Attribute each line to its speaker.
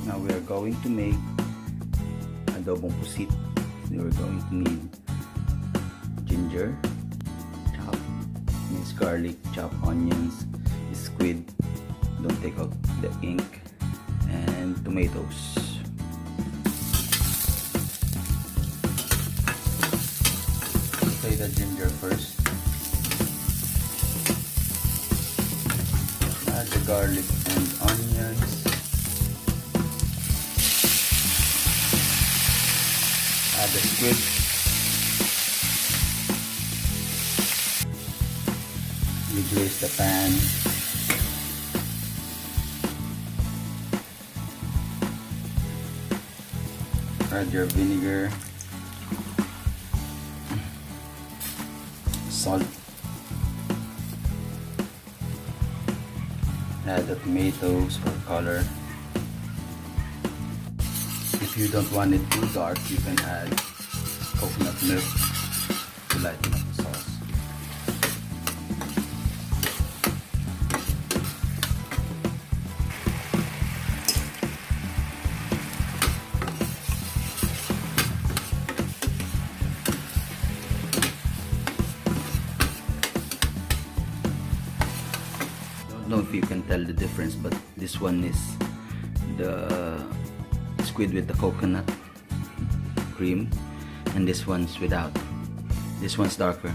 Speaker 1: Now we are going to make adobong pusit. We are going to need ginger, chopped, minced garlic, chopped onions, squid, don't take out the ink, and tomatoes. Saute the ginger first. Add the garlic and onions. Add the squid. Deglaze the pan. Add your vinegar, salt, add the tomatoes for color. If you don't want it too dark, you can add coconut milk to lighten up the sauce. I don't know if you can tell the difference, but this one is the squid with the coconut cream, and this one's without. This one's darker.